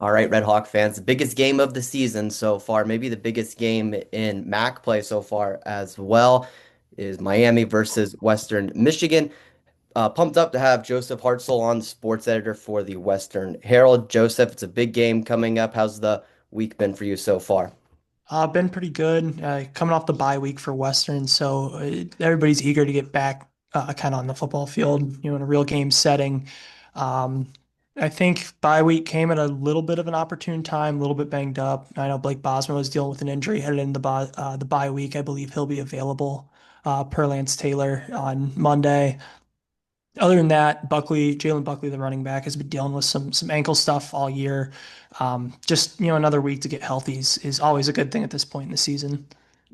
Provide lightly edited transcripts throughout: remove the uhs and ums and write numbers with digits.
All right, Red Hawk fans, the biggest game of the season so far, maybe the biggest game in MAC play so far as well, is Miami versus Western Michigan. Pumped up to have Joseph Hartzell on, sports editor for the Western Herald. Joseph, it's a big game coming up. How's the week been for you so far? Been pretty good. Coming off the bye week for Western, so everybody's eager to get back kind of on the football field, in a real game setting. Um, I think bye week came at a little bit of an opportune time, a little bit banged up. I know Blake Bosman was dealing with an injury headed into the bye week. I believe he'll be available per Lance Taylor on Monday. Other than that, Jalen Buckley, the running back, has been dealing with some ankle stuff all year. Just another week to get healthy is always a good thing at this point in the season.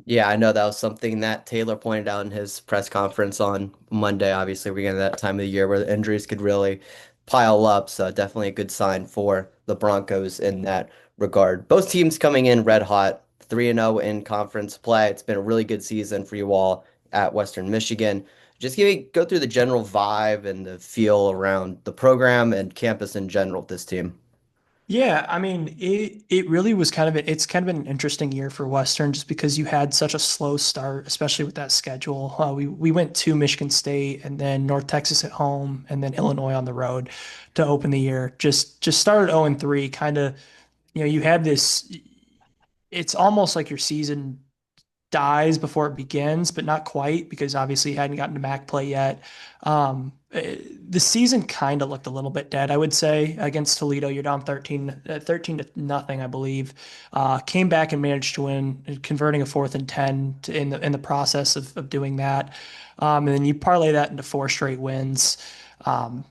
Yeah, I know that was something that Taylor pointed out in his press conference on Monday. Obviously, we're getting that time of the year where the injuries could really pile up. So definitely a good sign for the Broncos in that regard. Both teams coming in red hot, 3-0 in conference play. It's been a really good season for you all at Western Michigan. Just go through the general vibe and the feel around the program and campus in general with this team. Yeah, I mean, it really was it's kind of been an interesting year for Western just because you had such a slow start, especially with that schedule. We went to Michigan State and then North Texas at home and then Illinois on the road to open the year. Just started 0 and 3, kind of, you had this. It's almost like your season dies before it begins, but not quite because obviously he hadn't gotten to MAC play yet. The season kind of looked a little bit dead, I would say, against Toledo. You're down 13 to nothing, I believe. Came back and managed to win, converting a fourth and 10 in the process of doing that. And then you parlay that into four straight wins. Um,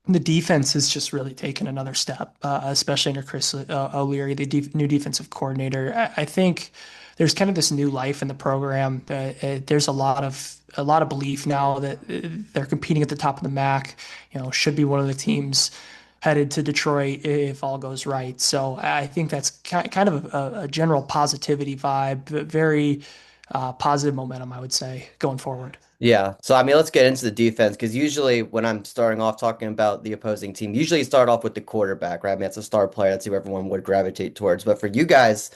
the defense has just really taken another step, especially under Chris O'Leary, the new defensive coordinator. I think there's kind of this new life in the program. There's a lot of belief now that they're competing at the top of the MAC. Should be one of the teams headed to Detroit if all goes right. So I think that's kind of a general positivity vibe, but very positive momentum, I would say, going forward. Yeah. So, I mean, let's get into the defense because usually when I'm starting off talking about the opposing team, usually you start off with the quarterback, right? I mean, that's a star player. That's who everyone would gravitate towards. But for you guys,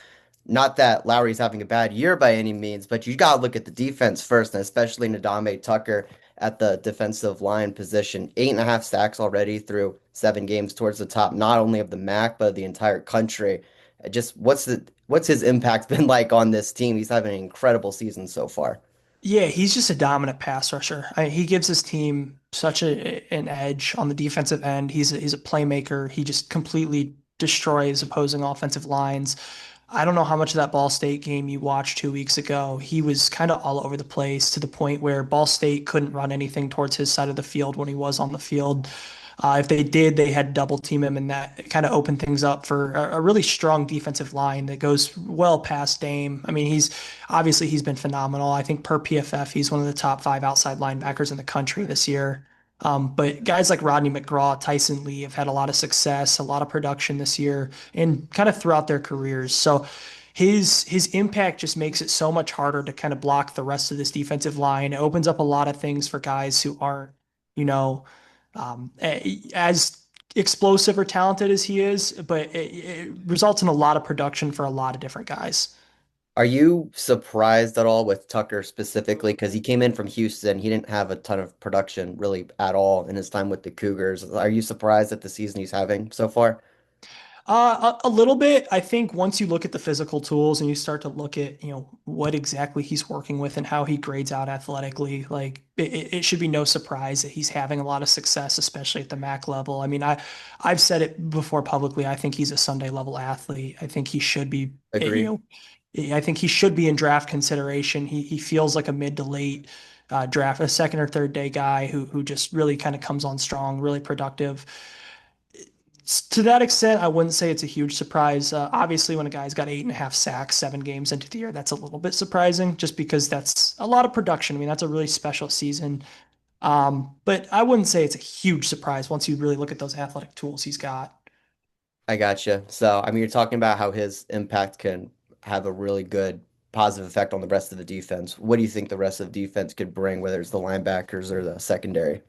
not that Lowry's having a bad year by any means, but you got to look at the defense first, and especially Nadame Tucker at the defensive line position. 8.5 sacks already through 7 games towards the top, not only of the MAC, but of the entire country. Just what's his impact been like on this team? He's having an incredible season so far. Yeah, he's just a dominant pass rusher. He gives his team such an edge on the defensive end. He's a playmaker. He just completely destroys opposing offensive lines. I don't know how much of that Ball State game you watched 2 weeks ago. He was kind of all over the place to the point where Ball State couldn't run anything towards his side of the field when he was on the field. If they did, they had double team him, and that kind of opened things up for a really strong defensive line that goes well past Dame. I mean, he's been phenomenal. I think per PFF, he's one of the top five outside linebackers in the country this year. But guys like Rodney McGraw, Tyson Lee have had a lot of success, a lot of production this year, and kind of throughout their careers. So his impact just makes it so much harder to kind of block the rest of this defensive line. It opens up a lot of things for guys who aren't, you know, as explosive or talented as he is, but it results in a lot of production for a lot of different guys. Are you surprised at all with Tucker specifically? Because he came in from Houston. He didn't have a ton of production really at all in his time with the Cougars. Are you surprised at the season he's having so far? A little bit. I think once you look at the physical tools and you start to look at, what exactly he's working with and how he grades out athletically, like it should be no surprise that he's having a lot of success, especially at the MAC level. I mean, I've said it before publicly. I think he's a Sunday level athlete. I think he should be, Agree. I think he should be in draft consideration. He feels like a mid to late draft, a second or third day guy who just really kind of comes on strong, really productive. To that extent, I wouldn't say it's a huge surprise. Obviously, when a guy's got 8.5 sacks, 7 games into the year, that's a little bit surprising just because that's a lot of production. I mean, that's a really special season. But I wouldn't say it's a huge surprise once you really look at those athletic tools he's got. I gotcha. So, I mean, you're talking about how his impact can have a really good positive effect on the rest of the defense. What do you think the rest of the defense could bring, whether it's the linebackers or the secondary?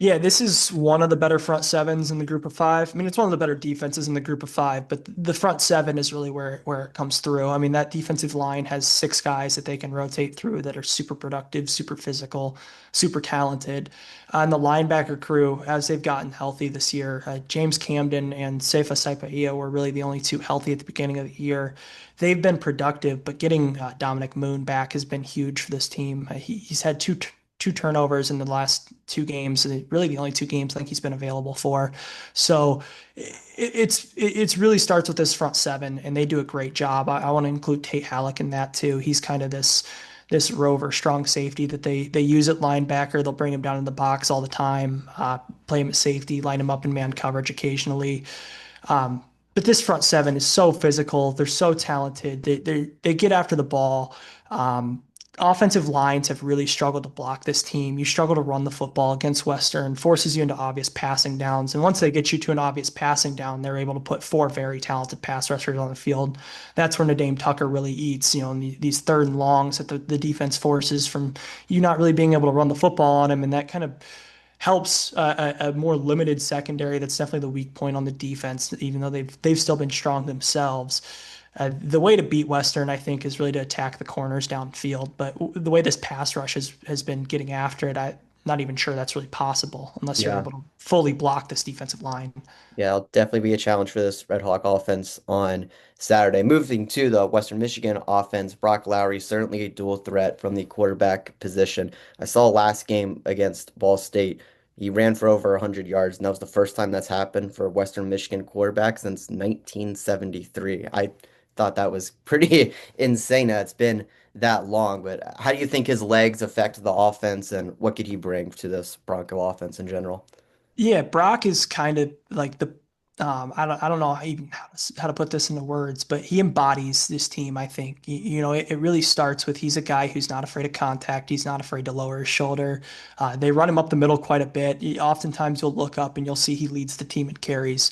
Yeah, this is one of the better front sevens in the group of five. I mean, it's one of the better defenses in the group of five, but the front seven is really where it comes through. I mean, that defensive line has six guys that they can rotate through that are super productive, super physical, super talented. And the linebacker crew, as they've gotten healthy this year, James Camden and Seifa Saipaia were really the only two healthy at the beginning of the year. They've been productive, but getting Dominic Moon back has been huge for this team. He's had two turnovers in the last two games, really the only two games I think he's been available for. So it's really starts with this front seven, and they do a great job. I want to include Tate Halleck in that too. He's kind of this rover strong safety that they use at linebacker. They'll bring him down in the box all the time, play him at safety, line him up in man coverage occasionally. But this front seven is so physical. They're so talented. They get after the ball. Offensive lines have really struggled to block this team. You struggle to run the football against Western, forces you into obvious passing downs. And once they get you to an obvious passing down, they're able to put four very talented pass rushers on the field. That's where Nadeem Tucker really eats, in these third and longs that the defense forces from you not really being able to run the football on him. And that kind of helps a more limited secondary. That's definitely the weak point on the defense, even though they've still been strong themselves. The way to beat Western, I think, is really to attack the corners downfield. But the way this pass rush has been getting after it, I'm not even sure that's really possible unless you're Yeah. able to fully block this defensive line. Yeah, it'll definitely be a challenge for this Red Hawk offense on Saturday. Moving to the Western Michigan offense, Brock Lowry certainly a dual threat from the quarterback position. I saw last game against Ball State. He ran for over 100 yards, and that was the first time that's happened for a Western Michigan quarterback since 1973. I thought that was pretty insane that it's been that long, but how do you think his legs affect the offense, and what could he bring to this Bronco offense in general? Yeah, Brock is kind of like the I don't know how to put this into words, but he embodies this team, I think. It really starts with he's a guy who's not afraid of contact. He's not afraid to lower his shoulder. They run him up the middle quite a bit. Oftentimes you'll look up and you'll see he leads the team in carries.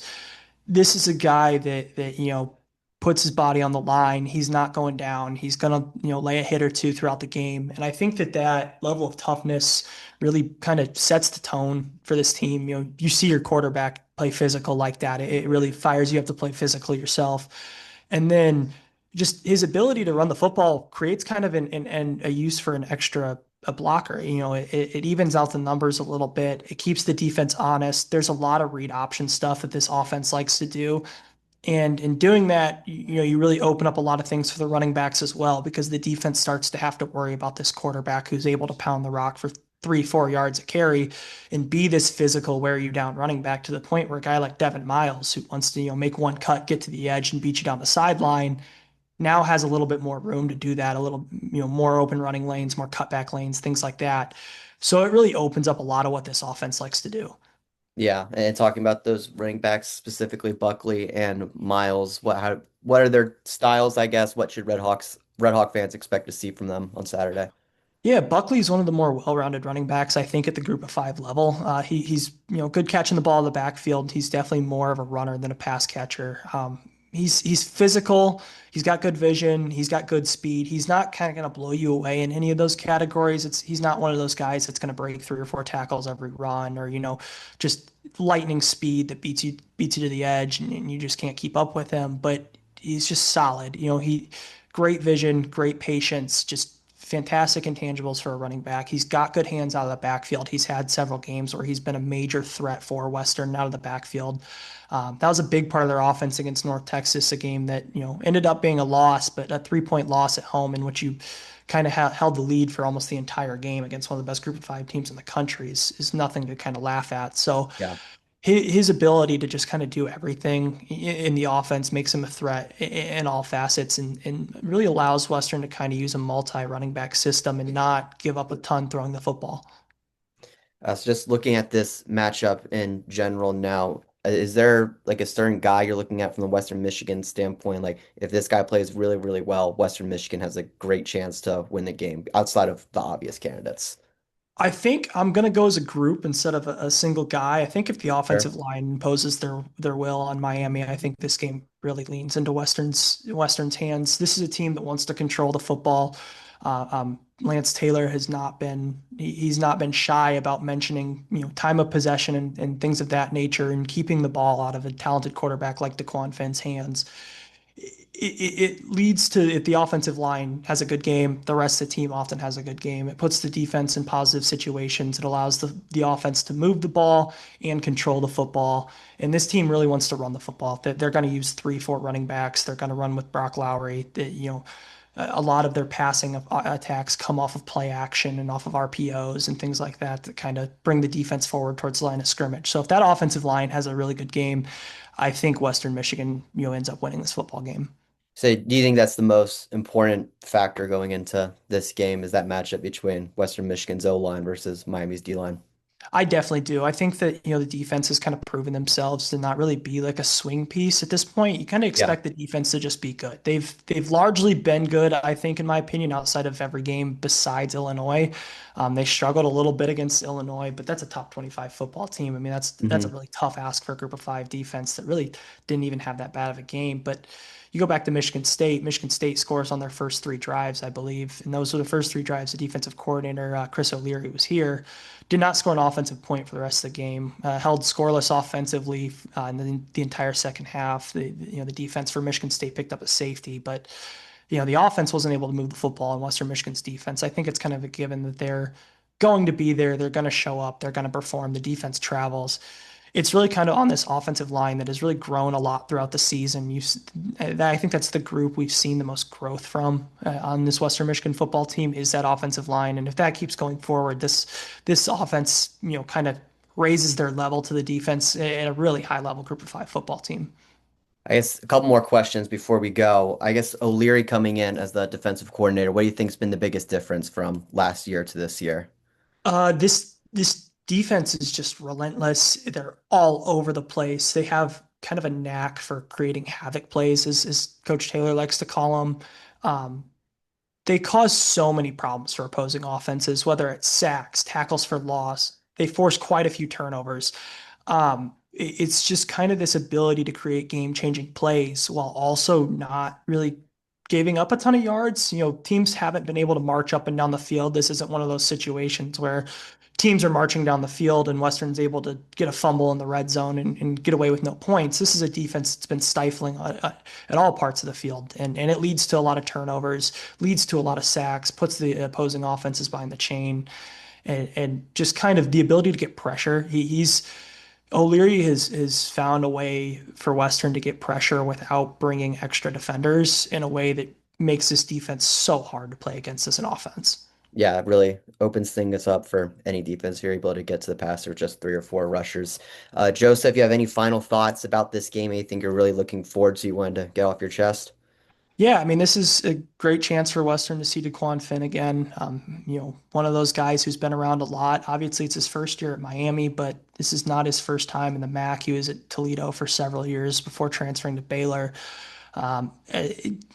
This is a guy that puts his body on the line. He's not going down. He's gonna lay a hit or two throughout the game. And I think that level of toughness really kind of sets the tone for this team. You see your quarterback play physical like that. It really fires you up to play physical yourself. And then just his ability to run the football creates kind of a use for an extra a blocker. It evens out the numbers a little bit. It keeps the defense honest. There's a lot of read option stuff that this offense likes to do. And in doing that, you really open up a lot of things for the running backs as well, because the defense starts to have to worry about this quarterback who's able to pound the rock for 3, 4 yards a carry and be this physical, wear you down running back to the point where a guy like Devin Miles, who wants to, make one cut, get to the edge and beat you down the sideline, now has a little bit more room to do that, a little, more open running lanes, more cutback lanes, things like that. So it really opens up a lot of what this offense likes to do. Yeah, and talking about those running backs, specifically Buckley and Miles, what are their styles, I guess? What should Red Hawk fans expect to see from them on Saturday? Yeah, Buckley's one of the more well-rounded running backs, I think, at the group of five level. He's good catching the ball in the backfield. He's definitely more of a runner than a pass catcher. He's physical. He's got good vision. He's got good speed. He's not kind of going to blow you away in any of those categories. He's not one of those guys that's going to break 3 or 4 tackles every run, or just lightning speed that beats you to the edge, and you just can't keep up with him. But he's just solid. He great vision, great patience, just fantastic intangibles for a running back. He's got good hands out of the backfield. He's had several games where he's been a major threat for Western out of the backfield. That was a big part of their offense against North Texas, a game that ended up being a loss, but a 3-point loss at home in which you kind of held the lead for almost the entire game against one of the best group of five teams in the country is nothing to kind of laugh at. So Yeah. his ability to just kind of do everything in the offense makes him a threat in all facets, and really allows Western to kind of use a multi running back system and not give up a ton throwing the football. So just looking at this matchup in general now, is there like a certain guy you're looking at from the Western Michigan standpoint? Like if this guy plays really, really well, Western Michigan has a great chance to win the game outside of the obvious candidates. I think I'm going to go as a group instead of a single guy. I think if the Sure. offensive line imposes their will on Miami, I think this game really leans into Western's hands. This is a team that wants to control the football. Lance Taylor has not been he's not been shy about mentioning, time of possession and things of that nature and keeping the ball out of a talented quarterback like DeQuan Finn's hands. It leads to, if the offensive line has a good game, the rest of the team often has a good game. It puts the defense in positive situations. It allows the offense to move the ball and control the football. And this team really wants to run the football. They're going to use three, four running backs. They're going to run with Brock Lowry. A lot of their passing attacks come off of play action and off of RPOs and things like that that kind of bring the defense forward towards the line of scrimmage. So if that offensive line has a really good game, I think Western Michigan, ends up winning this football game. So do you think that's the most important factor going into this game is that matchup between Western Michigan's O-line versus Miami's D-line? I definitely do. I think that, the defense has kind of proven themselves to not really be like a swing piece at this point. You kind of Yeah. expect the defense to just be good. They've largely been good, I think, in my opinion, outside of every game besides Illinois. They struggled a little bit against Illinois, but that's a top 25 football team. I mean, that's a Hmm. really tough ask for a group of five defense that really didn't even have that bad of a game. But you go back to Michigan State. Michigan State scores on their first three drives, I believe, and those were the first three drives. The defensive coordinator Chris O'Leary was here, did not score an offensive point for the rest of the game. Held scoreless offensively in the entire second half. The defense for Michigan State picked up a safety, but the offense wasn't able to move the football in Western Michigan's defense. I think it's kind of a given that they're going to be there. They're going to show up. They're going to perform. The defense travels. It's really kind of on this offensive line that has really grown a lot throughout the season. I think that's the group we've seen the most growth from on this Western Michigan football team is that offensive line. And if that keeps going forward, this offense, kind of raises their level to the defense at a really high level group of five football team. I guess a couple more questions before we go. I guess O'Leary coming in as the defensive coordinator, what do you think's been the biggest difference from last year to this year? This defense is just relentless. They're all over the place. They have kind of a knack for creating havoc plays, as Coach Taylor likes to call them. Um, they cause so many problems for opposing offenses, whether it's sacks, tackles for loss. They force quite a few turnovers. It's just kind of this ability to create game-changing plays while also not really giving up a ton of yards. Teams haven't been able to march up and down the field. This isn't one of those situations where teams are marching down the field and Western's able to get a fumble in the red zone and get away with no points. This is a defense that's been stifling at all parts of the field, and it leads to a lot of turnovers, leads to a lot of sacks, puts the opposing offenses behind the chain, and just kind of the ability to get pressure. He's O'Leary has found a way for Western to get pressure without bringing extra defenders in a way that makes this defense so hard to play against as an offense. Yeah, it really opens things up for any defense. You're able to get to the passer with just three or four rushers. Joseph, you have any final thoughts about this game? Anything you're really looking forward to you wanted to get off your chest? Yeah, I mean, this is a great chance for Western to see DeQuan Finn again. One of those guys who's been around a lot. Obviously, it's his first year at Miami, but this is not his first time in the MAC. He was at Toledo for several years before transferring to Baylor.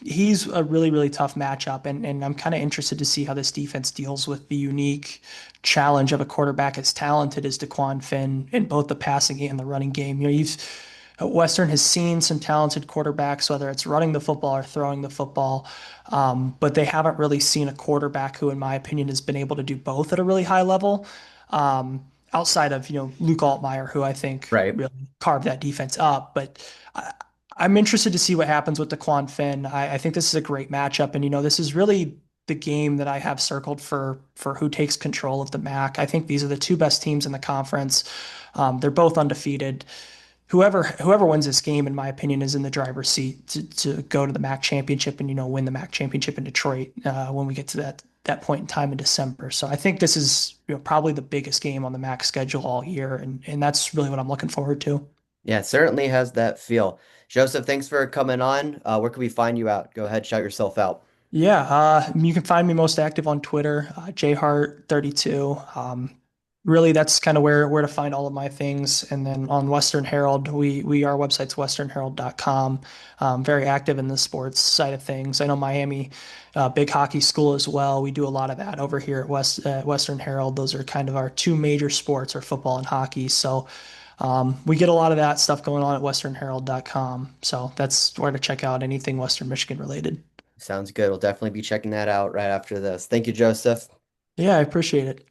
He's a really, really tough matchup, and I'm kind of interested to see how this defense deals with the unique challenge of a quarterback as talented as DeQuan Finn in both the passing and the running game. Western has seen some talented quarterbacks, whether it's running the football or throwing the football, but they haven't really seen a quarterback who, in my opinion, has been able to do both at a really high level. Outside of Luke Altmaier, who I think Right. really carved that defense up, but I'm interested to see what happens with DeQuan Finn. I think this is a great matchup, and this is really the game that I have circled for who takes control of the MAC. I think these are the two best teams in the conference. They're both undefeated. Whoever wins this game, in my opinion, is in the driver's seat to go to the MAC championship and win the MAC championship in Detroit when we get to that point in time in December. So I think this is probably the biggest game on the MAC schedule all year, and that's really what I'm looking forward to. Yeah, it certainly has that feel. Joseph, thanks for coming on. Where can we find you out? Go ahead, shout yourself out. Yeah, you can find me most active on Twitter, jhart32. Really, that's kind of where to find all of my things. And then on Western Herald, our website's westernherald.com. Very active in the sports side of things. I know Miami, big hockey school as well. We do a lot of that over here at Western Herald. Those are kind of our two major sports, are football and hockey. So we get a lot of that stuff going on at westernherald.com. So that's where to check out anything Western Michigan related. Sounds good. We'll definitely be checking that out right after this. Thank you, Joseph. Yeah, I appreciate it.